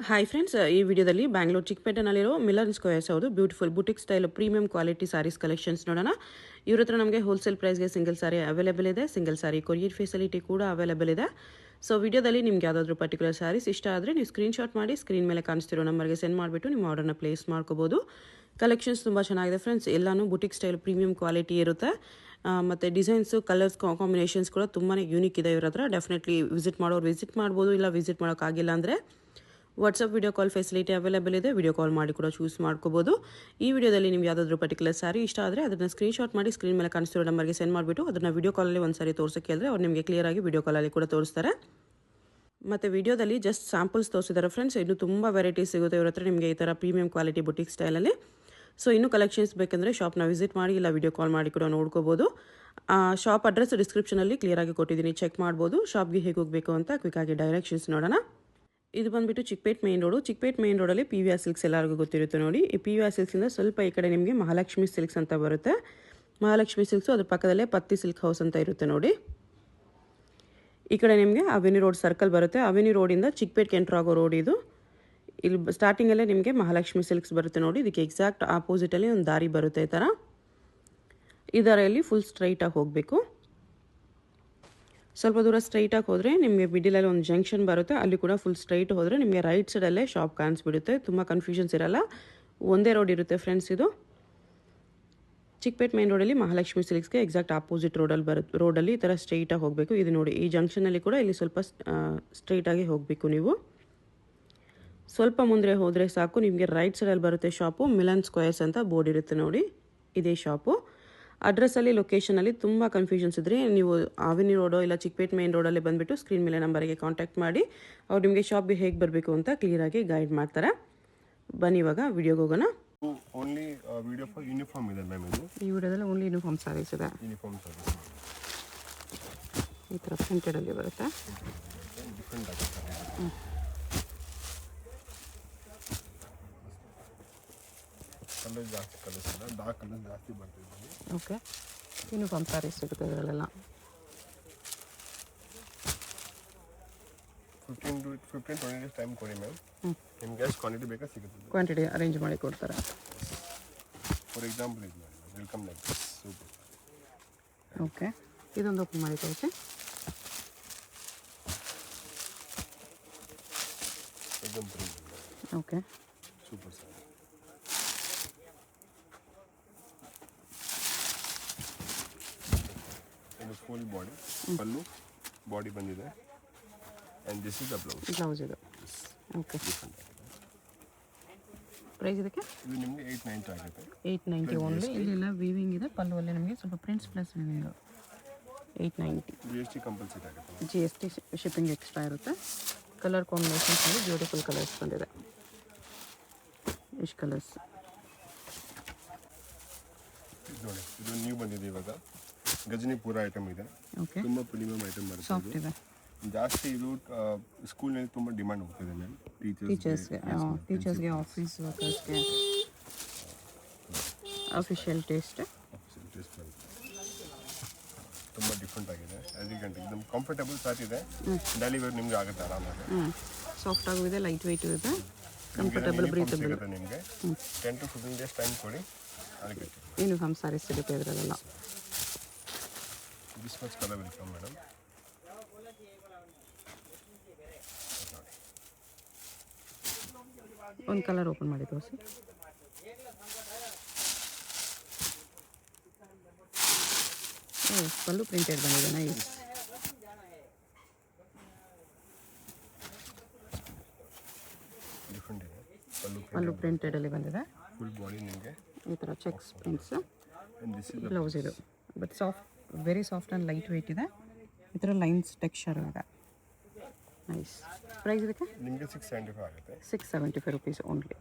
Hi friends, ಈ ವಿಡಿಯೋದಲ್ಲಿ ಬ್ಯಾಂಗ್ಳೂರು ಚಿಕ್ಕಪೇಟೆನಲ್ಲಿರೋ ಮಿಲನ್ ಸ್ಕ್ವೇರ್ಸ್ ಅವರು beautiful boutique style premium quality saris collections ನೋಡೋಣ. ಇವ್ರ ಹತ್ರ ನಮಗೆ ಹೋಲ್ಸೇಲ್ ಪ್ರೈಸ್ಗೆ ಸಿಂಗಲ್ ಸಾರಿ ಅವೈಲೇಬಲ್ ಇದೆ. ಸಿಂಗಲ್ ಸಾರಿ ಕೊರಿಯರ್ ಫೆಸಿಲಿಟಿ ಕೂಡ ಅವೈಲೇಬಲ್ ಇದೆ. ಸೊ ವಿಡಿಯೋದಲ್ಲಿ ನಿಮ್ಗೆ ಯಾವುದಾದ್ರೂ ಪರ್ಟಿಕ್ಯುಲರ್ ಸಾರೀಸ್ ಇಷ್ಟ ಆದರೆ ನೀವು ಸ್ಕ್ರೀನ್ಶಾಟ್ ಮಾಡಿ ಸ್ಕ್ರೀನ್ ಮೇಲೆ ಕಾಣಿಸ್ತಿರೋ ನಂಬರ್ಗೆ ಸೆಂಡ್ ಮಾಡಿಬಿಟ್ಟು ನಿಮ್ಮ ಆರ್ಡರ್ನ ಪ್ಲೇಸ್ ಮಾಡ್ಕೋಬೋದು. ಕಲೆಕ್ಷನ್ಸ್ ತುಂಬ ಚೆನ್ನಾಗಿದೆ ಫ್ರೆಂಡ್ಸ್. ಎಲ್ಲನೂ ಬುಟಿಕ್ ಸ್ಟೈಲ್ ಪ್ರೀಮಿಯಂ ಕ್ವಾಲಿಟಿ ಇರುತ್ತೆ. ಮತ್ತು ಡಿಸೈನ್ಸು ಕಲರ್ಸ್ ಕಾಂಬಿನೇಷನ್ಸ್ ಕೂಡ ತುಂಬಾ ಯೂನಿಕ್ ಇದೆ ಇವ್ರ ಹತ್ರ. ಡೆಫಿನೆಟ್ಲಿ ವಿಸಿಟ್ ಮಾಡೋರು ವಿಸಿಟ್ ಮಾಡ್ಬೋದು. ಇಲ್ಲ ವಿಸಿಟ್ ಮಾಡೋಕ್ಕಾಗಿಲ್ಲ ಅಂದರೆ WhatsApp video call facility available ಇದೆ. ವಿಡಿಯೋ ಕಾಲ್ ಮಾಡಿ ಕೂಡ ಚೂಸ್ ಮಾಡ್ಕೋಬೋದು. ಈ ವಿಡಿಯೋದಲ್ಲಿ ನಿಮ್ಗೆ ಯಾವುದಾದ್ರೂ ಪರ್ಟಿಕ್ಯುಲರ್ ಸಾರಿ ಇಷ್ಟ ಆದರೆ ಅದನ್ನು ಸ್ಕ್ರೀನ್ಶಾಟ್ ಮಾಡಿ ಸ್ಕ್ರೀನ್ ಮೇಲೆ ಕಾಣಿಸ್ತಿರೋ ನಂಬರ್ಗೆ ಸೆಂಡ್ ಮಾಡಿಬಿಟ್ಟು ಅದನ್ನು ವಿಡಿಯೋ ಕಾಲಲ್ಲಿ ಒಂದು ಸಾರಿ ತೋರಿಸೋಕ್ಕೆ ಹೇಳಿದ್ರೆ ಅವ್ರು ನಿಮಗೆ ಕ್ಲಿಯರಾಗಿ ವಿಡಿಯೋ ಕಾಲಲ್ಲಿ ಕೂಡ ತೋರಿಸ್ತಾರೆ. ಮತ್ತು ವಿಡಿಯೋದಲ್ಲಿ ಜಸ್ಟ್ ಸ್ಯಾಂಪಲ್ಸ್ ತೋರಿಸಿದ್ದಾರೆ ಫ್ರೆಂಡ್ಸ್. ಇನ್ನೂ ತುಂಬ ವೆರೈಟೀಸ್ ಸಿಗುತ್ತೆ ಇವ್ರ ಹತ್ರ ನಿಮಗೆ ಈ ಥರ ಪ್ರೀಮಿಯಂ ಕ್ವಾಲಿಟಿ ಬುಟಿಕ್ ಸ್ಟೈಲಲ್ಲಿ. ಸೊ ಇನ್ನೂ ಕಲೆಕ್ಷನ್ಸ್ ಬೇಕಂದರೆ ಶಾಪ್ನ ವಿಸಿಟ್ ಮಾಡಿ ಇಲ್ಲ ವಿಡಿಯೋ ಕಾಲ್ ಮಾಡಿ ಕೂಡ ನೋಡ್ಕೋಬೋದು. ಶಾಪ್ ಅಡ್ರೆಸ್ ಡಿಸ್ಕ್ರಿಪ್ಷನಲ್ಲಿ ಕ್ಲಿಯರಾಗಿ ಕೊಟ್ಟಿದ್ದೀನಿ, ಚೆಕ್ ಮಾಡ್ಬೋದು. ಶಾಪ್ಗೆ ಹೇಗೆ ಹೋಗಬೇಕು ಅಂತ ಕ್ವಿಕ್ಕಾಗಿ ಡೈರೆಕ್ಷನ್ಸ್ ನೋಡೋಣ. ಇದು ಬಂದುಬಿಟ್ಟು Chickpet main road. Chickpet main ರೋಡಲ್ಲಿ PVR ಸಿಲ್ಕ್ಸ್ ಎಲ್ಲರಿಗೂ ಗೊತ್ತಿರುತ್ತೆ ನೋಡಿ. ಈ PVR ಸಿಲ್ಕ್ಸಿಂದ ಸ್ವಲ್ಪ ಈ ಕಡೆ ನಿಮಗೆ ಮಹಾಲಕ್ಷ್ಮಿ ಸಿಲ್ಕ್ಸ್ ಅಂತ ಬರುತ್ತೆ. ಮಹಾಲಕ್ಷ್ಮಿ ಸಿಲ್ಕ್ಸು ಅದ್ರ ಪಕ್ಕದಲ್ಲೇ ಪತ್ತಿ ಸಿಲ್ಕ್ ಹೌಸ್ ಅಂತ ಇರುತ್ತೆ ನೋಡಿ. ಈ ಕಡೆ ನಿಮಗೆ ಅವೆನ್ಯೂ ರೋಡ್ ಸರ್ಕಲ್ ಬರುತ್ತೆ. ಅವೆನ್ಯೂ ರೋಡಿಂದ ಚಿಕ್ಕಪೇಟ್ಗೆ ಎಂಟ್ರ್ ಆಗೋ ರೋಡ್ ಇದು. ಇಲ್ಲಿ ಸ್ಟಾರ್ಟಿಂಗಲ್ಲೇ ನಿಮಗೆ ಮಹಾಲಕ್ಷ್ಮಿ ಸಿಲ್ಕ್ಸ್ ಬರುತ್ತೆ ನೋಡಿ. ಇದಕ್ಕೆ ಎಕ್ಸಾಕ್ಟ್ ಆಪೋಸಿಟಲ್ಲಿ ಒಂದು ದಾರಿ ಬರುತ್ತೆ ಈ ಥರ. ಈ ದಾರಿಯಲ್ಲಿ ಫುಲ್ ಸ್ಟ್ರೈಟಾಗಿ ಹೋಗಬೇಕು. ಸ್ವಲ್ಪ ದೂರ ಸ್ಟ್ರೈಟಾಗಿ ಹೋದರೆ ನಿಮಗೆ ಮಿಡಿಲಲ್ಲಿ ಒಂದು ಜಂಕ್ಷನ್ ಬರುತ್ತೆ. ಅಲ್ಲಿ ಕೂಡ ಫುಲ್ ಸ್ಟ್ರೈಟ್ ಹೋದರೆ ನಿಮಗೆ ರೈಟ್ ಸೈಡಲ್ಲೇ ಶಾಪ್ ಕಾಣಿಸ್ಬಿಡುತ್ತೆ. ತುಂಬ ಕನ್ಫ್ಯೂಷನ್ಸ್ ಇರಲ್ಲ, ಒಂದೇ ರೋಡ್ ಇರುತ್ತೆ ಫ್ರೆಂಡ್ಸ್. ಇದು ಚಿಕ್ಕಪೇಟ್ ಮೇನ್ ರೋಡಲ್ಲಿ ಮಹಾಲಕ್ಷ್ಮಿ ಸಿಲ್ಕ್ಸ್ಗೆ ಎಕ್ಸಾಕ್ಟ್ ಆಪೋಸಿಟ್ ರೋಡಲ್ಲಿ ಈ ಥರ ಸ್ಟ್ರೈಟಾಗಿ ಹೋಗಬೇಕು. ಇದು ನೋಡಿ, ಈ ಜಂಕ್ಷನಲ್ಲಿ ಕೂಡ ಇಲ್ಲಿ ಸ್ವಲ್ಪ ಸ್ಟ್ರೈಟಾಗಿ ಹೋಗಬೇಕು ನೀವು. ಸ್ವಲ್ಪ ಮುಂದೆ ಹೋದರೆ ಸಾಕು, ನಿಮಗೆ ರೈಟ್ ಸೈಡಲ್ಲಿ ಬರುತ್ತೆ ಶಾಪು. ಮಿಲನ್ ಸ್ಕ್ವೇರ್ಸ್ ಅಂತ ಬೋರ್ಡ್ ಇರುತ್ತೆ ನೋಡಿ, ಇದೇ ಶಾಪು. ಅಡ್ರೆಸ್ಸಲ್ಲಿ ಲೊಕೇಶನಲ್ಲಿ ತುಂಬ ಕನ್ಫ್ಯೂಷನ್ಸ್ ಇದ್ದರೆ ನೀವು ಅವೆನ್ಯೂ ರೋಡೋ ಇಲ್ಲ ಚಿಕ್ಕಪೇಟ್ ಮೇನ್ ರೋಡಲ್ಲಿ ಬಂದುಬಿಟ್ಟು ಸ್ಕ್ರೀನ್ ಮೇಲೆ ನಂಬರಿಗೆ ಕಾಂಟ್ಯಾಕ್ಟ್ ಮಾಡಿ ಅವ್ರು ನಿಮಗೆ ಶಾಪ್ಗೆ ಹೇಗೆ ಬರಬೇಕು ಅಂತ ಕ್ಲಿಯರಾಗಿ ಗೈಡ್ ಮಾಡ್ತಾರೆ. ಬನ್ನಿ ಇವಾಗ ವಿಡಿಯೋಗೆ ಹೋಗೋಣ. ಓನ್ಲಿ ವಿಡಿಯೋ ಫಾರ್ ಯೂನಿಫಾರ್ಮ್ ಇದೆ ಮ್ಯಾಮ್. ಇದು ಈ ವಿಡಿಯೋದಲ್ಲಿ ಓನ್ಲಿ ಯೂನಿಫಾರ್ಮ್ ಸಾರೀಸ್ ಇದೆ. ಯೂನಿಫಾರ್ಮ್ ಸಾರೀಸ್ ಈ ಥರ ಪ್ರಿಂಟೆಡಲ್ಲಿ ಬರುತ್ತೆ. ಡಿಫ್ರೆಂಟ್ ಆಗುತ್ತೆ. ಕಲರ್ ಜಾಸ್ತಿ ಕಲರ್ಸ್ ಇಲ್ಲ, ಡಾರ್ಕ್ ಕಲರ್ ಜಾಸ್ತಿ ಬರ್ತಿದೆ. ಓಕೆ, ಯೂನಿಫಾರ್ಮ್ ಸಾರೀಸ್ ಸಿಗುತ್ತೆ ಇದರಲ್ಲೆಲ್ಲ. 15-20 ಡೇಸ್ ಟೈಮ್ ಕೊಡಿ ಮ್ಯಾಮ್. ನಿಮ್ಗೆ ಎಷ್ಟು ಕ್ವಾಂಟಿಟಿ ಬೇಕಾ ಸಿಗುತ್ತೆ. ಕ್ವಾಂಟಿಟಿ ಅರೇಂಜ್ ಮಾಡಿ ಕೊಡ್ತಾರೆ. ಫಾರ್ ಎಕ್ಸಾಂಪಲ್ ಇದು ಮಾಡಿ welcome like this. Super. Okay, ಇದೊಂದು ಓಪನ್ ಮಾಡಿ ತೋರಿಸಿ. Okay, super sir. ಇದು ಫುಲ್ ಬಾಡಿ, ಪಲ್ಲು ಬಾಡಿ ಬಂದಿದೆ. And this is the blouse ಇದು. ಓಕೆ, ಪ್ರೈಸ್ ಇದಕ್ಕೆ ಇದು ನಿಮಗೆ 890 ಆಗುತ್ತೆ. 890 ಓನ್ಲಿ. ಇಲ್ಲೆಲ್ಲ ವೀವಿಂಗ್ ಇದೆ. ಪಲ್ಲುವಲ್ಲಿ ನಮಗೆ ಸ್ವಲ್ಪ prints plus weaving. 890. GST compulsory ಆಗುತ್ತೆ. GST ಶಿಪ್ಪಿಂಗ್ ಎಕ್ಸ್ಟ್ರಾ ಇರುತ್ತೆ. ಕಲರ್ ಕಾಂಬಿನೇಷನ್ಸಲ್ಲಿ ಬ್ಯೂಟಿಫುಲ್ ಕಲರ್ಸ್ ಬಂದಿದೆ. ಇಷ್ಟು ಕಲರ್ಸ್ ನೋಡಿ. ಇದು ನ್ಯೂ ಬಂದಿದೆ ಇವಾಗ. ಗಜನಿ ಪೂರ ಐಟಮ್ ಇದೆ. ಓಕೆ, ತುಂಬ ಪ್ರೀಮಿಯಂ ಐಟಮ್ ಬರುತ್ತೆ. ಸಾಫ್ಟ್ ಇದೆ ಜಾಸ್ತಿ. ಇದು ಸ್ಕೂಲ್ನಲ್ಲಿ ತುಂಬ ಡಿಮ್ಯಾಂಡ್ ಹೋಗ್ತಿದೆ ಮ್ಯಾಮ್. ಟೀಚರ್ಸ್ಗೆ ಆಫೀಸ್ ವರ್ಕರ್ಸ್ಗೆ ಅಫಿಷಿಯಲ್ ಟೇಸ್ಟ್ ತುಂಬ ಡಿಫ್ರೆಂಟ್ ಆಗಿದೆ. ಎಲಿಗೆಂಟ್, एकदम ಕಂಫರ್ಟಬಲ್ ಸಾಟ್ ಇದೆ. ಡೈಲಿ ವೇರ್ ನಿಮಗೆ ಆಗುತ್ತೆ ಆರಾಮಾಗಿ. ಸಾಫ್ಟ್ ಆಗೂ ಇದೆ, ಲೈಟ್ ವೆಯ್ಟ್ ಇದೆ, ಕಂಫರ್ಟಬಲ್, ಬ್ರೀತಬಲ್. ನಿಮಗೆ 10 to 15 ಡೇಸ್ ಟೈಮ್ ಕೊಡಿ, ಅದಕ್ಕೆ ಯೂನಿಫಾರ್ಮ್ ಸಾರೀಸ್ ಸಿಗುತ್ತೆ ಇದರಲ್ಲೆಲ್ಲ. This much colour welcome madam. ಒಂದು ಕಲರ್ ಓಪನ್ ಮಾಡಿ ತೋರಿಸಿ. ಪಲ್ಲು ಪ್ರಿಂಟೆಡ್ ಬಂದಿದೆ. ನೈಸ್. ಡಿಫ್ರೆಂಟ್ ಇದೆ. ಪಲ್ಲು ಪ್ರಿಂಟೆಡಲ್ಲಿ ಬಂದಿದೆ. ಫುಲ್ ಬಾಡಿ ನಿಮಗೆ ಈ ಥರ checks prints. This is blouse ಇದು. But soft, very soft and light weight ಇದೆ. ಈ ಥರ ಲೈನ್ಸ್ ಟೆಕ್ಸ್ಚರ್ ಇದೆ. ನೈಸ್. ಪ್ರೈಸ್ ಇದಕ್ಕೆ ನಿಮಗೆ 675 ಆಗುತ್ತೆ. 675 ರುಪೀಸ್ ಓನ್ಲಿ.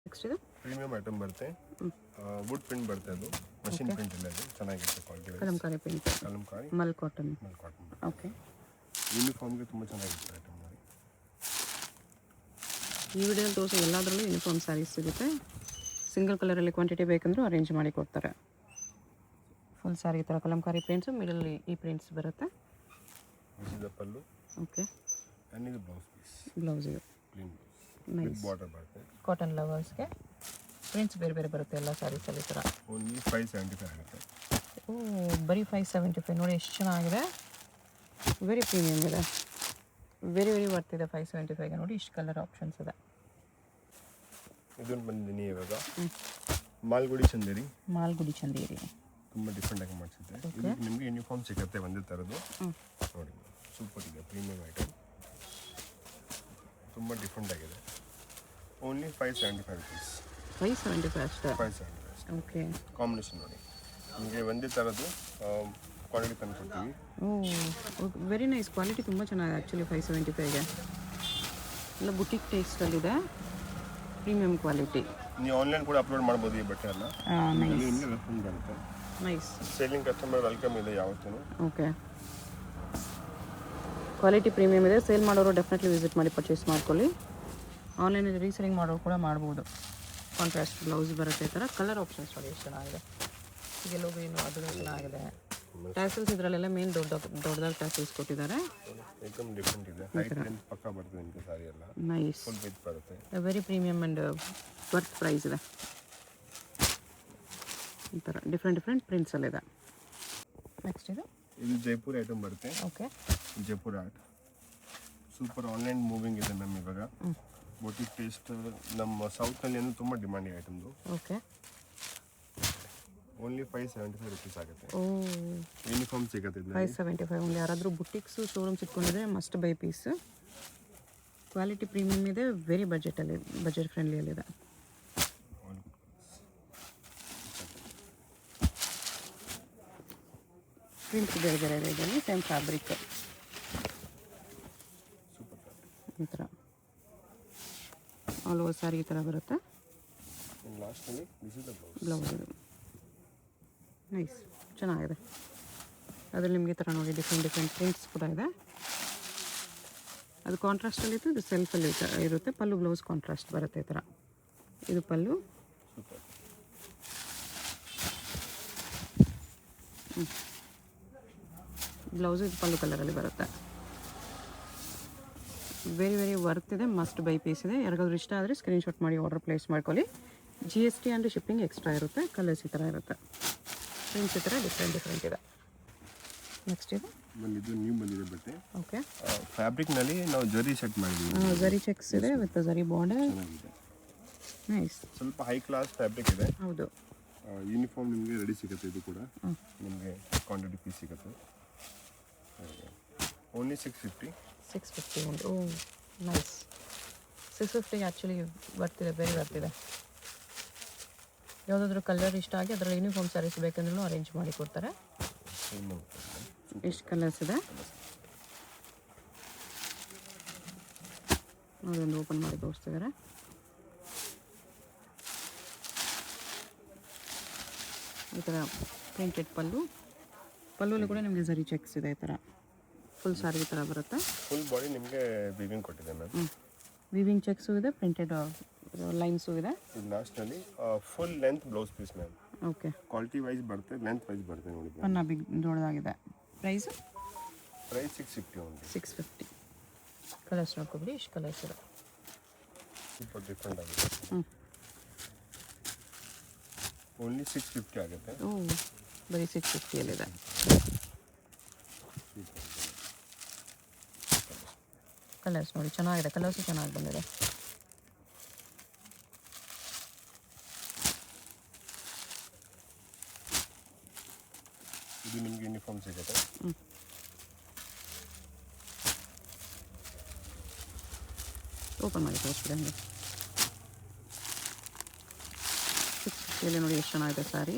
ನೆಕ್ಸ್ಟ್ ಇದು ಪ್ರೀಮಿಯಂ ಐಟಮ್ ಬರುತ್ತೆ. ವುಡ್ ಪ್ರಿಂಟ್ ಬರುತ್ತೆ. ಅದು ಮಷಿನ್ ಪ್ರಿಂಟ್ ಇಲ್ಲ, ಇದು ಚೆನ್ನಾಗಿರುತ್ತೆ ಕ್ವಾಲಿಟಿ. ಕಲಂಕಾರಿ ಪ್ರಿಂಟ್, ಕಲಂಕಾರಿ, ಮಲ್ ಕಾಟನ್. ಓಕೆ, ಯೂನಿಫಾರ್ಮ್ಗೆ ತುಂಬ ಚೆನ್ನಾಗಿರುತ್ತೆ ಐಟಮ್ ನೋಡಿ. ಈ ವಿಡಿಯೋದಲ್ಲಿ ತೋರಿಸೋ ಎಲ್ಲದರಲ್ಲೂ ಯೂನಿಫಾರ್ಮ್ ಸ್ಯಾರೀಸ್ ಸಿಗುತ್ತೆ. ಸಿಂಗಲ್ ಕಲರಲ್ಲಿ ಕ್ವಾಂಟಿಟಿ ಬೇಕಂದ್ರೂ ಅರೇಂಜ್ ಮಾಡಿ ಕೊಡ್ತಾರೆ. ಫುಲ್ ಸಾರಿ ಥರ ಕಲಂಕಾರಿ ಪ್ರಿಂಟ್ಸು, ಮಿಡಲ್ ಈ ಪ್ರಿಂಟ್ಸ್ ಬರುತ್ತೆ. ಪಲ್ಲು. ಓಕೆ, ಆ್ಯಂಡ್ ಇದು ಬ್ಲೌಸ್ ಪೀಸ್ ಬ್ಲೌಸ್ ಇದು plain blouse Nice. With border ಬರುತ್ತೆ. ಕಾಟನ್ ಲವರ್ಸ್ಗೆ ಪ್ರಿಂಟ್ಸ್ ಬೇರೆ ಬೇರೆ ಬರುತ್ತೆ ಎಲ್ಲ ಸ್ಯಾರೀಸಲ್ಲಿ ಈ ಥರ. ಓನ್ಲಿ 575 ಆಗುತ್ತೆ. ಓ ಬರೀ 575 ನೋಡಿ ಎಷ್ಟು ಚೆನ್ನಾಗಿದೆ. ವೆರಿ ಪ್ರೀಮಿಯಮ್ ಇದೆ, ವೆರಿ ವರ್ತ್ ಇದೆ. 575ಗೆ ನೋಡಿ ಇಷ್ಟು ಕಲರ್ ಆಪ್ಷನ್ಸ್ ಇದೆ. ಇದನ್ನು ಬಂದಿದ್ದೀನಿ ಇವಾಗ ಮಾಲ್ಗುಡಿ ಚಂದೇರಿ. ಮಾಲ್ಗುಡಿ ಚಂದೇರಿ ತುಂಬ ಡಿಫ್ರೆಂಟಾಗಿ ಮಾಡಿಸಿದ್ದೆ. ಇದು ನಿಮಗೆ ಯೂನಿಫಾರ್ಮ್ ಸಿಗುತ್ತೆ ಒಂದೇ ಥರದ್ದು. ನೋಡಿ ಸೂಪರ್ ಇದೆ, ಪ್ರೀಮಿಯಮ್ ಐಟಮ್, ತುಂಬ ಡಿಫ್ರೆಂಟ್ ಆಗಿದೆ. Only 575 rupees. 575 ಅಷ್ಟೇ. 575 ಅಷ್ಟೇ. ಓಕೆ ಕಾಂಬಿನೇಷನ್ ನೋಡಿ ನಿಮಗೆ ಒಂದೇ ಥರದ್ದು ಕ್ವಾಲಿಟಿ ತಂದು ಕೊಡ್ತೀವಿ. ಓ ವೆರಿ ನೈಸ್, ಕ್ವಾಲಿಟಿ ತುಂಬ ಚೆನ್ನಾಗಿದೆ ಆ್ಯಕ್ಚುಲಿ. 575ಗೆ ಎಲ್ಲ ಬುಟಿಕ್ ಟೇಸ್ಟಲ್ಲಿದೆ, ಪ್ರೀಮಿಯಮ್ ಕ್ವಾಲಿಟಿ. ನೀವು ಆನ್ಲೈನ್ ಕೂಡ ಅಪ್ಲೋಡ್ ಮಾಡ್ಬೋದು ಈ ಬಟ್ಟೆ ಎಲ್ಲ. ನಿಮಗೆ ವೆಲ್ಕಮ್ ಬರುತ್ತೆ. ನೈಸ್ ಸೇಲಿಂಗ್ ಕಸ್ಟಮರ್ ವೆಲ್ಕಮ್ ಇದೆ ಯಾವತ್ತೂ. ಓಕೆ ಕ್ವಾಲಿಟಿ ಪ್ರೀಮಿಯಮ್ ಇದೆ. ಸೇಲ್ ಮಾಡೋರು ಡೆಫಿನೆಟ್ಲಿ ವಿಸಿಟ್ ಮಾಡಿ ಪರ್ಚೇಸ್ ಮಾಡ್ಕೊಳ್ಳಿ. ಆನ್ಲೈನಲ್ಲಿ ರೀಸೇಲಿಂಗ್ ಮಾಡೋರು ಕೂಡ ಮಾಡ್ಬೋದು. ಕಾಂಟ್ರಾಸ್ಟ್ ಬ್ಲೌಸ್ ಬರುತ್ತೆ ಈ ಥರ. ಕಲರ್ ಆಪ್ಷನ್ಸ್ ನೋಡಿ ಎಷ್ಟು ಚೆನ್ನಾಗಿದೆ. ಈಗೆಲ್ಲೋ ಏನು ಅದು ಚೆನ್ನಾಗಿದೆ. ಟ್ಯಾಸಲ್ಸ್ ಇದರಲ್ಲೆಲ್ಲ ಮೇನ್ ದೊಡ್ಡದಾಗಿ ಟ್ಯಾಸಲ್ಸ್ ಕೊಟ್ಟಿದ್ದಾರೆ. ಏಕದಮ್ ಡಿಫ್ರೆಂಟ್ ಇದೆ. ಹೈಟ್ ಲೆಂತ್ ಪಕ್ಕ ಬರ್ತದೆ ನಿಮಗೆ ಸಾರಿ ಎಲ್ಲ. ನೈಸ್, ಫುಲ್ ವಿತ್ ಬರುತ್ತೆ. Very premium and worth price ಇದೆ. ಈ ಥರ ಡಿಫ್ರೆಂಟ್ ಪ್ರಿಂಟ್ಸಲ್ಲಿದೆ. ನೆಕ್ಸ್ಟ್ ಇದು ಜೈಪುರ್ ಐಟಮ್ ಬರುತ್ತೆ. Okay Jaipur art super online moving ಇದೆ ಮ್ಯಾಮ್ ಇವಾಗ. ಬೊಟಿಕ್ ಟೇಸ್ಟ್ ನಮ್ಮ ಸೌತ್ನಲ್ಲಿ ಏನು ತುಂಬ ಡಿಮಾಂಡಿಂಗ್ ಐಟಮ್ದು. ಓಕೆ ಓನ್ಲಿ 575 ರುಪೀಸ್ ಆಗುತ್ತೆ. ಓ ಯೂನಿಫಾರ್ಮ್ ಸಿಗುತ್ತೆ. 575 ಒಂದು ಯಾರಾದರೂ ಬುಟಿಕ್ಸು ಶೋರೂಮ್ಸ್ ಇಟ್ಕೊಂಡಿದ್ರೆ must buy piece. Quality premium ಇದೆ, ವೆರಿ ಬಜೆಟ್ ಫ್ರೆಂಡ್ಲಿಯಲ್ಲಿದೆ. ಪ್ರಿಂಟ್ಸ್ ಬೇರೆ ಬೇರೆ ಇದೆ, ಸೇಮ್ ಫ್ಯಾಬ್ರಿಕ್ ಈ ಥರ ಆಲ್ ಓವರ್ ಸ್ಯಾರಿ ಈ ಥರ ಬರುತ್ತೆ. ಲಾಸ್ಟಲ್ಲಿ ಬ್ಲೌಸ್ ಇದು ನೈಸ್, ಚೆನ್ನಾಗಿದೆ. ಅದರಲ್ಲಿ ನಿಮಗೆ ಈ ಥರ ನೋಡಿ ಡಿಫ್ರೆಂಟ್ ಪ್ರಿಂಟ್ಸ್ ಕೂಡ ಇದೆ. ಅದು ಕಾಂಟ್ರಾಸ್ಟಲ್ಲಿ ಇತ್ತು, ಇದು ಸೆಲ್ಫಲ್ಲಿ ಇರುತ್ತೆ. ಪಲ್ಲು ಬ್ಲೌಸ್ ಕಾಂಟ್ರಾಸ್ಟ್ ಬರುತ್ತೆ ಈ ಥರ. ಇದು ಪಲ್ಲು. ಬ್ಲೌಸು ಇದು ಪಲ್ಲು ಕಲರಲ್ಲಿ ಬರುತ್ತೆ. ವೆರಿ ವರ್ತ್ ಇದೆ, ಮಸ್ಟ್ ಬೈ ಪೀಸ್ ಇದೆ. ಯಾರಿಗಾದ್ರೂ ಇಷ್ಟ ಆದರೆ ಸ್ಕ್ರೀನ್ಶಾಟ್ ಮಾಡಿ ಆರ್ಡರ್ ಪ್ಲೇಸ್ ಮಾಡ್ಕೊಳ್ಳಿ. GST ಆ್ಯಂಡ್ ಶಿಪ್ಪಿಂಗ್ ಎಕ್ಸ್ಟ್ರಾ ಇರುತ್ತೆ. ಕಲರ್ಸ್ ಈ ಥರ ಇರುತ್ತೆ. ಪ್ರಿಂಟ್ಸ್ ಈ ಥರ ಡಿಫ್ರೆಂಟ್ ಇದೆ. ನೆಕ್ಸ್ಟ್ ಇದು ಬಂದಿದ್ದು ನ್ಯೂ ಬಂದಿದೆ ಬಟ್ಟೆ. ಓಕೆ ಫ್ಯಾಬ್ರಿಕ್ನಲ್ಲಿ ನಾವು ಜರಿ ಸೆಟ್ ಮಾಡಿದ್ದೀವಿ. ಜರಿ ಚೆಕ್ಸ್ ಇದೆ ವಿತ್ ಜರಿ ಬಾರ್ಡರ್. ಚೆನ್ನಾಗಿದೆ, ನೈಸ್. ಸ್ವಲ್ಪ ಹೈ ಕ್ಲಾಸ್ ಫ್ಯಾಬ್ರಿಕ್ ಇದೆ. ಹೌದು, ಯೂನಿಫಾರ್ಮ್ ನಿಮಗೆ ರೆಡಿ ಸಿಗುತ್ತೆ. ಇದು ಕೂಡ ನಿಮಗೆ ಕ್ವಾಂಟಿಟಿ ಪೀಸ್ ಸಿಗುತ್ತೆ. ಓನ್ಲಿ 650 ಒಂದು. ಓ ನೈಸ್. 650 ಆ್ಯಕ್ಚುಲಿ ಬರ್ತಿದೆ, ವೆರಿ ಬರ್ತಿದೆ. ಯಾವುದಾದ್ರೂ ಕಲರ್ ಇಷ್ಟ ಆಗಿ ಅದರಲ್ಲಿ ಯೂನಿಫಾರ್ಮ್ ಸ್ಯಾರೀಸ್ ಬೇಕಂದ್ರೂ ಅರೇಂಜ್ ಮಾಡಿ ಕೊಡ್ತಾರೆ. ಎಷ್ಟು ಕಲರ್ಸ್ ಇದೆ ನೋಡಿ, ಒಂದು ಓಪನ್ ಮಾಡಿ ತೋರಿಸ್ತಿದ್ದಾರೆ. ಈ ಥರ ಪ್ರಿಂಟೆಡ್ ಪಲ್ಲುವಲ್ಲೂ ಕೂಡ ನಿಮಗೆ ಜರಿ ಚೆಕ್ಸ್ ಇದೆ. ಈ ಥರ ಫುಲ್ ಸಾರಿ ಈ ಥರ ಬರುತ್ತೆ. ಫುಲ್ ಬಾಡಿ ನಿಮಗೆ ವೀವಿಂಗ್ ಕೊಟ್ಟಿದೆ ಮ್ಯಾಮ್. ವೀವಿಂಗ್ ಚೆಕ್ಸು ಇದೆ, ಪ್ರಿಂಟೆಡ್ ಲೈನ್ಸು ಇದೆ. ಲಾಸ್ಟ್ನಲ್ಲಿ full length blouse piece ma'am. Okay quality wise ಬರುತ್ತೆ, ಲೆಂತ್ ವೈಸ್ ಬರುತ್ತೆ ನೋಡಿ. ಪನ್ನ ಬಿಗ್ ದೊಡ್ಡದಾಗಿದೆ. Price price 650 only. 650. ಕಲರ್ಸ್ ನೋಡ್ಕೊಬಿಡಿ, ಇಷ್ಟು ಕಲರ್ಸ್ ಇದೆ. ಸೂಪರ್ ಡಿಫ್ರೆಂಟ್ ಆಗಿದೆ. ಓನ್ಲಿ 650 ಆಗುತ್ತೆ. ಓ ಬರೀ 650ಯಲ್ಲಿದೆ. ಕಲರ್ಸ್ ನೋಡಿ ಚೆನ್ನಾಗಿದೆ, ಕಲರ್ಸು ಚೆನ್ನಾಗಿ ಬಂದಿದೆ. ಇದು ನಿಮಗೆ ಯೂನಿಫಾರ್ಮ್ ಸಿಗುತ್ತೆ. ಓಪನ್ ಮಾಡಿ ತೋರಿಸ್ಬಿಡಿ ಹಂಗೆ. 650 ನೋಡಿ ಎಷ್ಟು ಚೆನ್ನಾಗಿದೆ ಸ್ಯಾರಿ.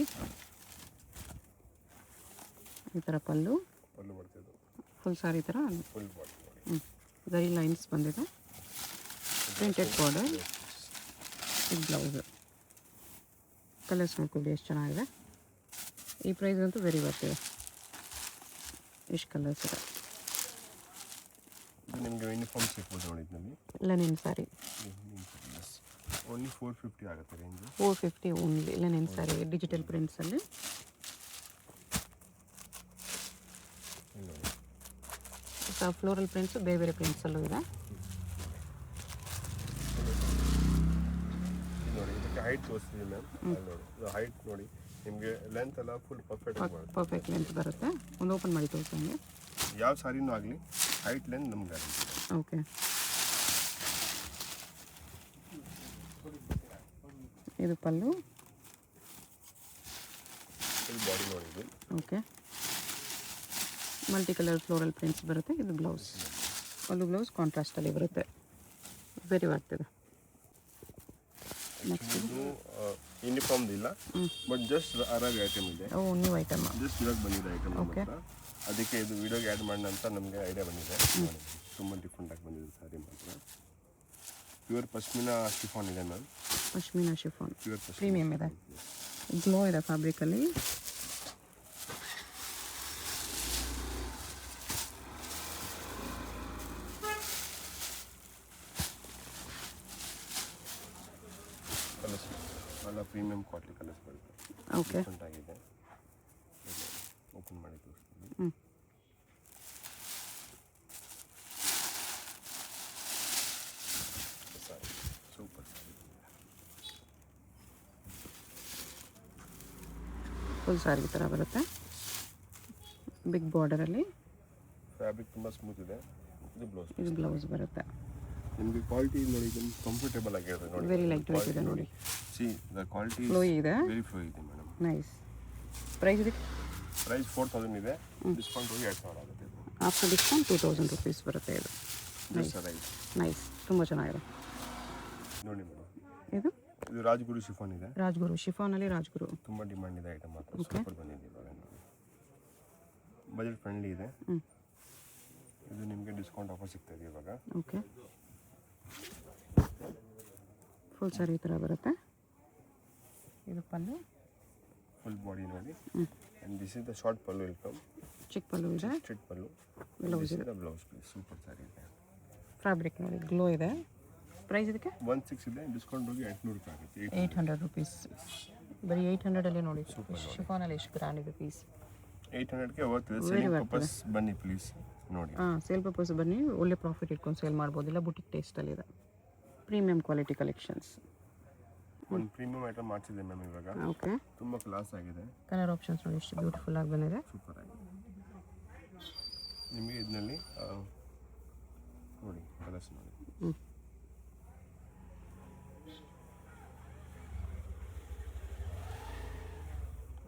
ಈ ಥರ ಪಲ್ಲು ಬರ್ತಿದ್ದು ಫುಲ್ ಸ್ಯಾರಿ ಈ ಥರ ಫುಲ್ ಬಾಡಿ ನೋಡಿ. ಜರಿ ಲೈನ್ಸ್ ಬಂದಿದೆ. Printed border. ಇದು ಬ್ಲೌಸು. ಕಲರ್ಸ್ ನೋಡ್ಕೊಳ್ಳಿ ಎಷ್ಟು ಚೆನ್ನಾಗಿದೆ. ಈ ಪ್ರೈಸ್ ಅಂತೂ ವೆರಿ ಬರ್ತಿದೆ. ಎಷ್ಟು ಕಲರ್ಸ್ ಇದೆ. ನಿಮಗೆ ಯೂನಿಫಾರ್ಮ್ ಸಿಗ್ಬೋದು ನೋಡಿ ಇದರಲ್ಲಿ. ಲೆನಿನ್ ಸ್ಯಾರಿ. ಓನ್ಲಿ 450 ಆಗುತ್ತೆ range. 450 only linen sari digital ಪ್ರಿಂಟ್ಸಲ್ಲಿ. ಫ್ಲೋರಲ್ ಪ್ರಿಂಟ್ಸು ಬೇರೆ ಬೇರೆ ಪ್ರಿಂಟ್ಸಲ್ಲೂ ಇದೆ. ನೋಡಿ ಇದಕ್ಕೆ ಹೈಟ್ ತೋರಿಸ್ತೀವಿ ಮ್ಯಾಮ್. ನೋಡಿ ಇದು ಹೈಟ್ ನೋಡಿ ನಿಮಗೆ ಲೆಂತ್ ಎಲ್ಲ ಫುಲ್ ಪರ್ಫೆಕ್ಟ್ ಲೆಂತ್ ಬರುತ್ತೆ. ಒಂದು ಓಪನ್ ಮಾಡಿ ತೋರಿಸಿ ಹಂಗೆ. ಯಾವ ಸಾರಿನೂ ಆಗಲಿ ಹೈಟ್ ಲೆಂತ್ ನಮ್ಗೆ ಗ್ಯಾರಂಟಿ. ಓಕೆ, ಇದು ಪಲ್ಲು. ಇದು ಬಾಡಿ ನೋಡಿ ಇದು. Okay, multi colour floral prints ಬರುತ್ತೆ. ಇದು ಬ್ಲೌಸ್, ಪಲ್ಲು ಬ್ಲೌಸ್ ಕಾಂಟ್ರಾಸ್ಟಲ್ಲಿ ಬರುತ್ತೆ. ವೆರಿ ಆಗ್ತದೆ. ನೆಕ್ಸ್ಟ್ ಇದು ಯೂನಿಫಾರ್ಮ್ ಇಲ್ಲ, ಬಟ್ ಜಸ್ಟ್ ಅರಾಗ್ ಐಟಮ್ ಇದೆ. ಓ, ನ್ಯೂ ಐಟಮ್. ಜಸ್ಟ್ ಇವಾಗ ಬಂದಿದೆ ಐಟಮ್. ಓಕೆ, ಅದಕ್ಕೆ ಇದು ವಿಡಿಯೋಗೆ ಆ್ಯಡ್ ಮಾಡೋಣ ಅಂತ ನಮಗೆ ಐಡಿಯಾ ಬಂದಿದೆ. ತುಂಬ ಡಿಫ್ರೆಂಟಾಗಿ ಬಂದಿದೆ ಸಾರಿ ಮಾತ್ರ. ಪ್ಯೂರ್ ಪಶ್ಮಿನಾ ಶಿಫಾನ್ ಇದೆ ma'am. Pashmina chiffon pure premium ಇದೆ. ಗ್ಲೋ ಇದೆ ಫ್ಯಾಬ್ರಿಕಲ್ಲಿ. ಕಲರ್ಸ್ ಎಲ್ಲ ಪ್ರೀಮಿಯಂ ಕ್ವಾಲಿಟಿ ಕಲರ್ಸ್ ಬರುತ್ತೆ. ಓಕೆ, ಡಿಫ್ರೆಂಟ್ ಆಗಿದೆ. ಓಪನ್ ಮಾಡಿ ತೋರಿಸ್ತೀನಿ. ಸೂಪರ್ ಸಾರಿ. ಫುಲ್ ಸಾರಿ ಥರ ಬರುತ್ತೆ. ಬಿಗ್ ಬಾರ್ಡರಲ್ಲಿ. ಫ್ಯಾಬ್ರಿಕ್ ತುಂಬ ಸ್ಮೂತ್ ಇದೆ. ಇದು ಬ್ಲೌಸ್. ಇದು ಬ್ಲೌಸ್ ಬರುತ್ತೆ. ನಿಮಗೆ ಕ್ವಾಲಿಟಿ ನೋಡಿ ಕಂಫರ್ಟೇಬಲ್ ಆಗಿರುತ್ತೆ ನೋಡಿ. ವೆರಿ ಲೈಟ್ ವೇಟ್ ಇದೆ ನೋಡಿ. ಸಿ ದ ಕ್ವಾಲಿಟಿ ಫ್ಲೋ ಇದೆ. ವೆರಿ ಫ್ಲೋ ಇದೆ ಮೇಡಮ್. ನೈಸ್. ಪ್ರೈಸ್ ಇದಕ್ಕೆ ಪ್ರೈಸ್ 4000 ಇದೆ. ಡಿಸ್ಕೌಂಟ್ ಹೋಗಿ 2000 ಆಗುತ್ತೆ. ಆಫ್ಟರ್ ಡಿಸ್ಕೌಂಟ್ 2000 ರುಪೀಸ್ ಬರುತ್ತೆ. ಇದು ಜಸ್ಟ್ ರೈಸ್. ನೈಸ್, ತುಂಬ ಚೆನ್ನಾಗಿದೆ ನೋಡಿ ಮೇಡಮ್. ಇದು ಇದು ರಾಜ್ಗುರು ಶಿಫಾನ್ ಇದೆ. ರಾಜ್ಗುರು ಶಿಫಾನಲ್ಲಿ ರಾಜ್ಗುರು ತುಂಬ ಡಿಮ್ಯಾಂಡ್ ಇದೆ ಐಟಮ್ ಮಾತ್ರ. ಸೂಪರ್ ಬಂದಿದೆ ಇವಾಗ ನೋಡಿ. ಬಜೆಟ್ ಫ್ರೆಂಡ್ಲಿ ಇದೆ. ಇದು ನಿಮಗೆ ಡಿಸ್ಕೌಂಟ್ ಆಫರ್ ಸಿಗ್ತದೆ ಇವಾಗ. ಓಕೆ, ಫುಲ್ ಸಾರಿ ಥರ ಬರುತ್ತೆ. ಇದು ಪಲ್ಲು. ಫುಲ್ ಬಾಡಿ ನೋಡಿ. And this is the short pallu will come. ಚಿಕ್ಕ ಪಲ್ಲು ಇದೆ. ಸ್ಟ್ರಿಟ್ ಪಲ್ಲು. ಬ್ಲೌಸ್ ಇದೆ. Blouse please. ಸೂಪರ್ ಸಾರಿ ಇದೆ. ಫ್ಯಾಬ್ರಿಕ್ ನೋಡಿ ಗ್ಲೋ ಇದೆ. ಪ್ರೈಸ್ ಇದಕ್ಕೆ 16 ಇದೆ. ಡಿಸ್ಕೌಂಟ್ ಹೋಗಿ 800 ರೂಪಾಯಿ ಆಗುತ್ತೆ. 800 ರುಪೀಸ್. ಬರೀ 800 ನೋಡಿ. ಶಿಫಾನಲ್ಲಿ ಎಷ್ಟು ಗ್ರ್ಯಾಂಡ್ ಇದೆ ಪೀಸ್. 800ಗೆ ಹೋಗ್ತದೆ. ಸೇಲಿಂಗ್ ಪರ್ಪಸ್ ಬನ್ನಿ ಪ್ಲೀಸ್ ನೋಡಿ. ಸೇಲ್ ಪರ್ಪಸ್ ಬನ್ನಿ. ಒಳ್ಳೆ ಪ್ರಾಫಿಟ್ ಇಟ್ಕೊಂಡು ಸೇಲ್ ಮಾಡ್ಬೋದಿಲ್ಲ. ಬುಟಿಕ್ ಟೇಸ್ಟಲ್ಲಿದೆ. Premium quality collections. ಒಂದು ಪ್ರೀಮಿಯಂ ಐಟಮ್ ಮಾಡ್ಸಿದೆ ಮ್ಯಾಮ್ ಇವಾಗ. ಓಕೆ, ತುಂಬ ಕ್ಲಾಸ್ ಆಗಿದೆ. ಕಲರ್ ಆಪ್ಷನ್ಸ್ ನೋಡಿ ಎಷ್ಟು ಬ್ಯೂಟಿಫುಲ್ ಆಗಿ ಬಂದಿದೆ. ಸೂಪರ್ ಆಗಿದೆ. ನಿಮಗೆ ಇದರಲ್ಲಿ ನೋಡಿ ಕಲರ್ಸ್ ನೋಡಿ.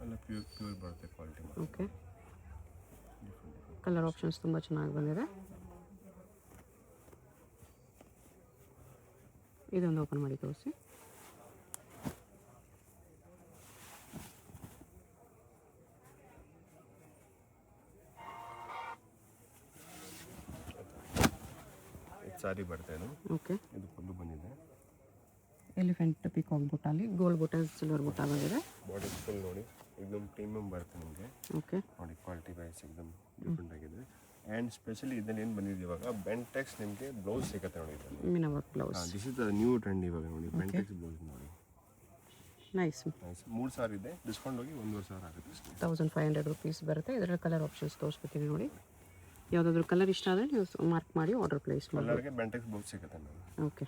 ಎಲ್ಲ ಪ್ಯೂರ್ ಬರುತ್ತೆ ಕ್ವಾಲಿಟಿ. ಓಕೆ, ಕಲರ್ ಆಪ್ಷನ್ಸ್ ತುಂಬ ಚೆನ್ನಾಗಿ ಬಂದಿದೆ. ಇದೊಂದು ಓಪನ್ ಮಾಡಿ ತೋರಿಸಿ. ಸಾರಿ ಬರ್ತಾ ಇದು. ಓಕೆ, ಇದು ಪಲ್ಲು ಬಂದಿದೆ. ಎಲಿಫೆಂಟ್ ಪಿಕಾಕ್ ಬುಟ್ಟಾಲಿ ಗೋಲ್ಡ್ ಬುಟ್ಟ ಸಿಲ್ವರ್ ಬುಟ್ಟ ಬಂದಿದೆ. ಬಾಡಿ ಫುಲ್ ನೋಡಿ एकदम ಪ್ರೀಮಿಯಂ ಬರುತ್ತೆ ನಿಮಗೆ. ಓಕೆ, ನೋಡಿ ಕ್ವಾಲಿಟಿ ವೈಸ್ एकदम ಡಿಫ್ರೆಂಟ್ ಆಗಿದೆ. ಆ್ಯಂಡ್ ಸ್ಪೆಷಲಿ ಇದರಲ್ಲಿ ಏನು ಬಂದಿದೆ ಇವಾಗ ಬೆಂಟೆಕ್ಸ್ ನಿಮಗೆ ಬ್ಲೌಸ್ ಸಿಗುತ್ತೆ ನೋಡಿ ಇದರಲ್ಲಿ. Meena work blouse. This is the new trend ಇವಾಗ ನೋಡಿ. ಬೆಂಟೆಕ್ಸ್ ಬ್ಲೌಸ್ ನೋಡಿ. ನೈಸ್. ನೈಸ್. 3000 ಇದೆ. ಡಿಸ್ಕೌಂಟ್ ಹೋಗಿ 1500 ಆಗುತ್ತೆ ಅಷ್ಟೇ. 1500 ರುಪೀಸ್ ಬರುತ್ತೆ. ಇದರಲ್ಲಿ ಕಲರ್ ಆಪ್ಷನ್ಸ್ ತೋರಿಸ್ಕೊತೀನಿ ನೋಡಿ. ಯಾವುದಾದ್ರೂ ಕಲರ್ ಇಷ್ಟ ಆದರೆ ನೀವು ಮಾರ್ಕ್ ಮಾಡಿ ಆರ್ಡರ್ ಪ್ಲೇಸ್ ಮಾಡಿ. ಕಲರ್ಗೆ ಬೆಂಟೆಕ್ಸ್ ಬ್ಲೌಸ್ ಸಿಗುತ್ತೆ ಮ್ಯಾಮ್. ಓಕೆ,